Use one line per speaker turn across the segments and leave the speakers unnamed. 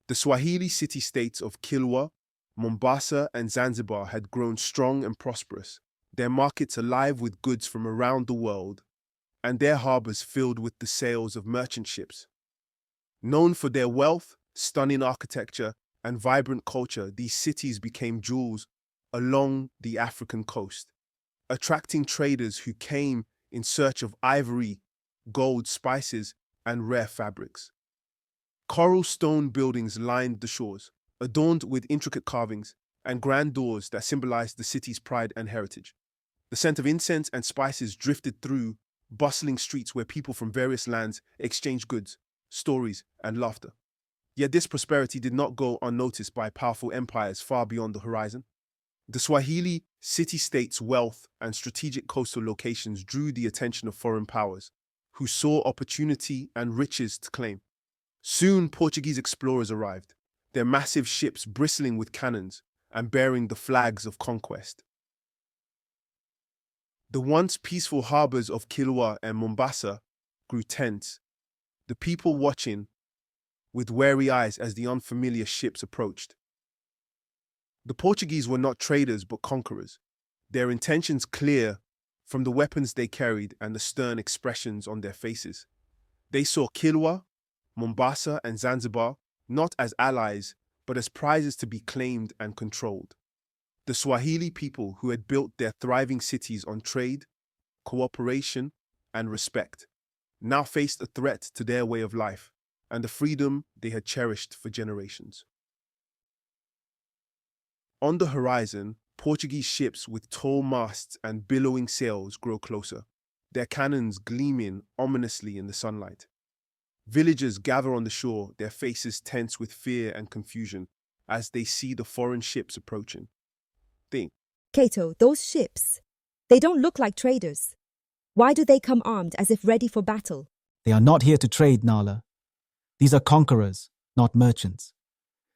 The Swahili city-states of Kilwa, Mombasa, and Zanzibar had grown strong and prosperous, their markets alive with goods from around the world, and their harbors filled with the sails of merchant ships. Known for their wealth, stunning architecture, and vibrant culture, these cities became jewels along the African coast, attracting traders who came in search of ivory, gold, spices, and rare fabrics. Coral stone buildings lined the shores, adorned with intricate carvings and grand doors that symbolized the city's pride and heritage. The scent of incense and spices drifted through bustling streets where people from various lands exchanged goods, stories, and laughter. Yet this prosperity did not go unnoticed by powerful empires far beyond the horizon. The Swahili city-states' wealth and strategic coastal locations drew the attention of foreign powers, who saw opportunity and riches to claim. Soon, Portuguese explorers arrived, their massive ships bristling with cannons and bearing the flags of conquest. The once peaceful harbors of Kilwa and Mombasa grew tense, the people watching with wary eyes as the unfamiliar ships approached. The Portuguese were not traders but conquerors, their intentions clear from the weapons they carried and the stern expressions on their faces. They saw Kilwa, Mombasa, and Zanzibar not as allies but as prizes to be claimed and controlled. The Swahili people, who had built their thriving cities on trade, cooperation, and respect, now faced a threat to their way of life and the freedom they had cherished for generations. On the horizon, Portuguese ships with tall masts and billowing sails grow closer, their cannons gleaming ominously in the sunlight. Villagers gather on the shore, their faces tense with fear and confusion as they see the foreign ships approaching.
Cato, those ships, they don't look like traders. Why do they come armed as if ready for battle?
They are not here to trade, Nala. These are conquerors, not merchants.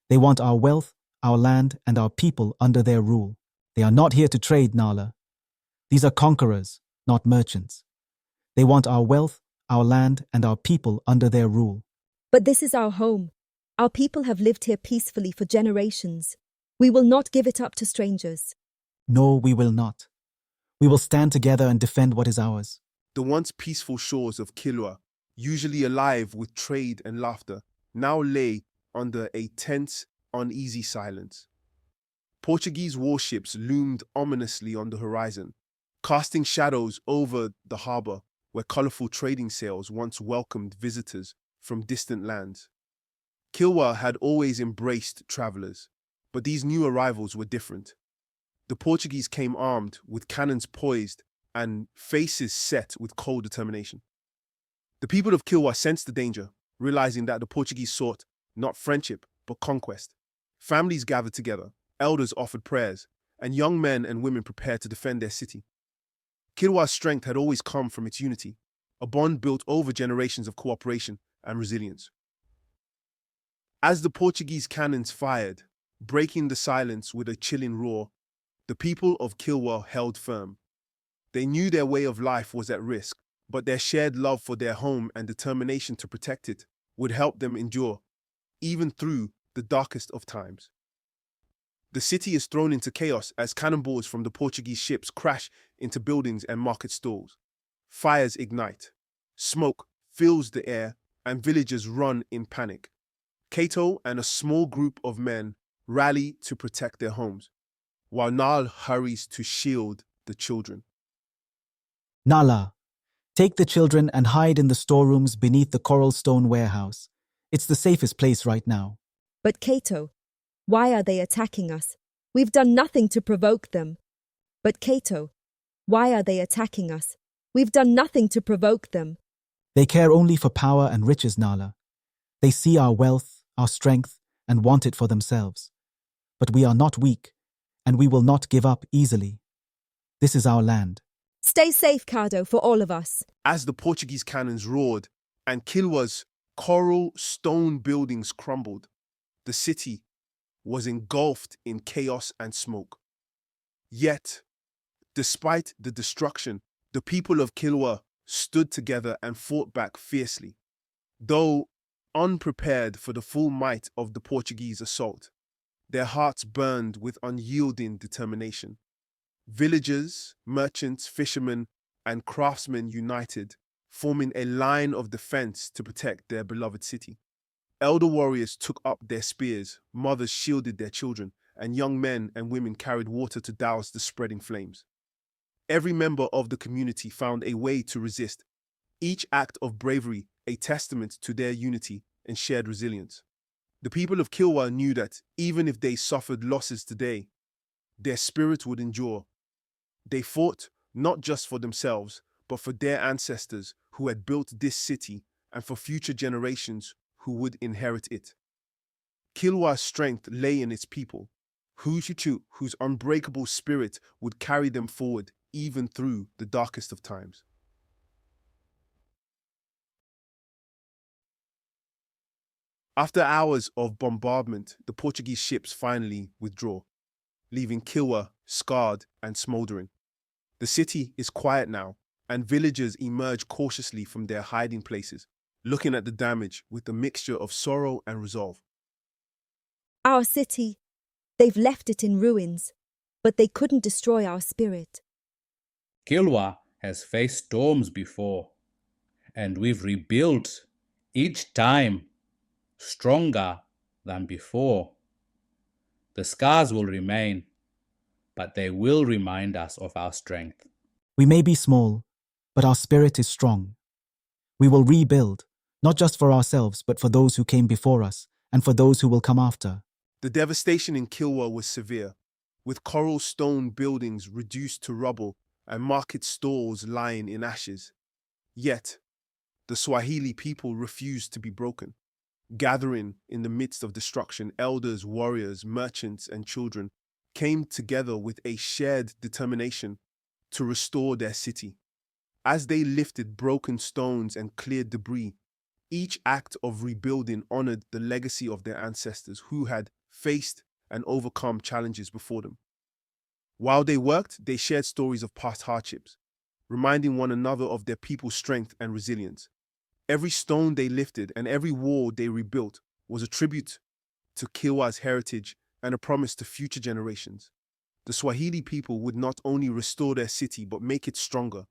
They want our wealth, our land, and our people under their rule. They are not here to trade, Nala. These are conquerors, not merchants. They want our wealth, our land, and our people under their rule.
But this is our home. Our people have lived here peacefully for generations. We will not give it up to strangers.
No, we will not. We will stand together and defend what is ours.
The once peaceful shores of Kilwa, usually alive with trade and laughter, now lay under a tense, uneasy silence. Portuguese warships loomed ominously on the horizon, casting shadows over the harbor where colorful trading sails once welcomed visitors from distant lands. Kilwa had always embraced travelers, but these new arrivals were different. The Portuguese came armed, with cannons poised and faces set with cold determination. The people of Kilwa sensed the danger, realizing that the Portuguese sought not friendship, but conquest. Families gathered together, elders offered prayers, and young men and women prepared to defend their city. Kilwa's strength had always come from its unity, a bond built over generations of cooperation and resilience. As the Portuguese cannons fired, breaking the silence with a chilling roar, the people of Kilwa held firm. They knew their way of life was at risk, but their shared love for their home and determination to protect it would help them endure, even through the darkest of times. The city is thrown into chaos as cannonballs from the Portuguese ships crash into buildings and market stalls. Fires ignite, smoke fills the air, and villagers run in panic. Cato and a small group of men rally to protect their homes, while Nal hurries to shield the children.
Nala, take the children and hide in the storerooms beneath the coral stone warehouse. It's the safest place right now.
But Cato, why are they attacking us? We've done nothing to provoke them. But Cato, why are they attacking us? We've done nothing to provoke them.
They care only for power and riches, Nala. They see our wealth, our strength, and want it for themselves. But we are not weak, and we will not give up easily. This is our land.
Stay safe, Cado, for all of us.
As the Portuguese cannons roared and Kilwa's coral stone buildings crumbled, the city was engulfed in chaos and smoke. Yet, despite the destruction, the people of Kilwa stood together and fought back fiercely. Though unprepared for the full might of the Portuguese assault. Their hearts burned with unyielding determination. Villagers, merchants, fishermen, and craftsmen united, forming a line of defense to protect their beloved city. Elder warriors took up their spears, mothers shielded their children, and young men and women carried water to douse the spreading flames. Every member of the community found a way to resist, each act of bravery a testament to their unity and shared resilience. The people of Kilwa knew that even if they suffered losses today, their spirit would endure. They fought not just for themselves, but for their ancestors who had built this city and for future generations who would inherit it. Kilwa's strength lay in its people, whose unbreakable spirit would carry them forward even through the darkest of times. After hours of bombardment, the Portuguese ships finally withdraw, leaving Kilwa scarred and smoldering. The city is quiet now, and villagers emerge cautiously from their hiding places, looking at the damage with a mixture of sorrow and resolve.
Our city, they've left it in ruins, but they couldn't destroy our spirit.
Kilwa has faced storms before, and we've rebuilt each time stronger than before. The scars will remain, but they will remind us of our strength.
We may be small, but our spirit is strong. We will rebuild, not just for ourselves, but for those who came before us and for those who will come after.
The devastation in Kilwa was severe, with coral stone buildings reduced to rubble and market stalls lying in ashes. Yet, the Swahili people refused to be broken. Gathering in the midst of destruction, elders, warriors, merchants, and children came together with a shared determination to restore their city. As they lifted broken stones and cleared debris, each act of rebuilding honored the legacy of their ancestors who had faced and overcome challenges before them. While they worked, they shared stories of past hardships, reminding one another of their people's strength and resilience. Every stone they lifted and every wall they rebuilt was a tribute to Kilwa's heritage and a promise to future generations. The Swahili people would not only restore their city but make it stronger,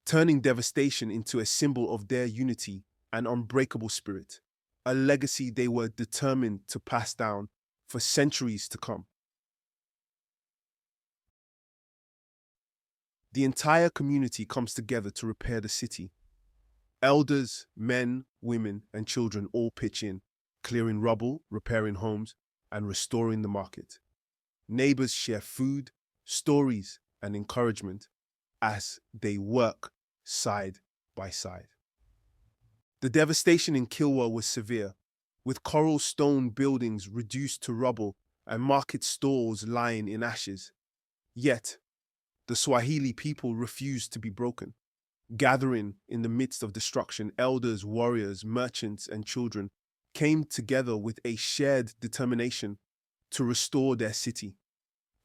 turning devastation into a symbol of their unity and unbreakable spirit, a legacy they were determined to pass down for centuries to come. The entire community comes together to repair the city. Elders, men, women, and children all pitch in, clearing rubble, repairing homes, and restoring the market. Neighbors share food, stories, and encouragement as they work side by side. The devastation in Kilwa was severe, with coral stone buildings reduced to rubble and market stalls lying in ashes. Yet, the Swahili people refused to be broken. Gathering in the midst of destruction, elders, warriors, merchants, and children came together with a shared determination to restore their city.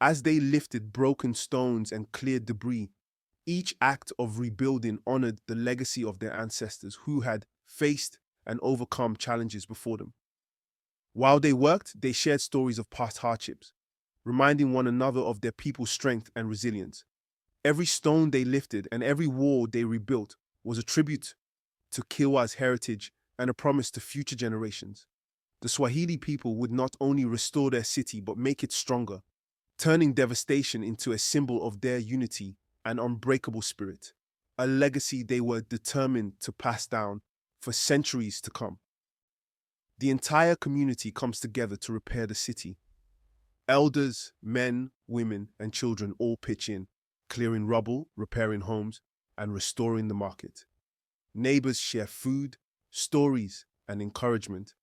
As they lifted broken stones and cleared debris, each act of rebuilding honored the legacy of their ancestors who had faced and overcome challenges before them. While they worked, they shared stories of past hardships, reminding one another of their people's strength and resilience. Every stone they lifted and every wall they rebuilt was a tribute to Kilwa's heritage and a promise to future generations. The Swahili people would not only restore their city but make it stronger, turning devastation into a symbol of their unity and unbreakable spirit, a legacy they were determined to pass down for centuries to come. The entire community comes together to repair the city. Elders, men, women, and children all pitch in, clearing rubble, repairing homes, and restoring the market. Neighbors share food, stories, and encouragement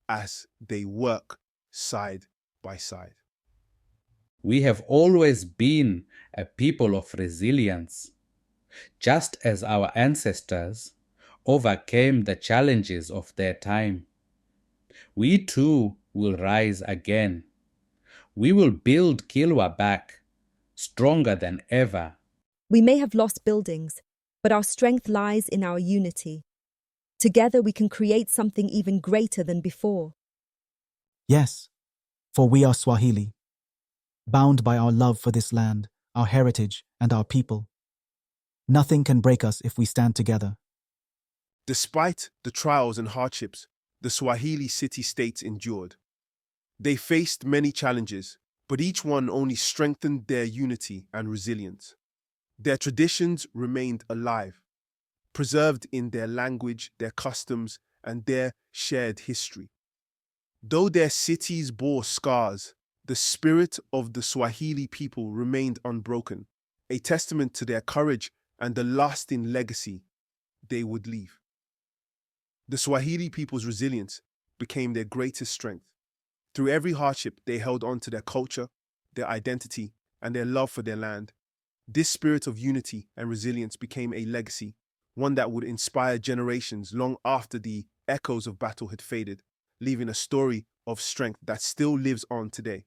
as they work side by side.
We have always been a people of resilience, just as our ancestors overcame the challenges of their time. We too will rise again. We will build Kilwa back, stronger than ever.
We may have lost buildings, but our strength lies in our unity. Together we can create something even greater than before.
Yes, for we are Swahili, bound by our love for this land, our heritage, and our people. Nothing can break us if we stand together.
Despite the trials and hardships the Swahili City-States endured, they faced many challenges, but each one only strengthened their unity and resilience. Their traditions remained alive, preserved in their language, their customs, and their shared history. Though their cities bore scars, the spirit of the Swahili people remained unbroken, a testament to their courage and the lasting legacy they would leave. The Swahili people's resilience became their greatest strength. Through every hardship, they held on to their culture, their identity, and their love for their land. This spirit of unity and resilience became a legacy, one that would inspire generations long after the echoes of battle had faded, leaving a story of strength that still lives on today.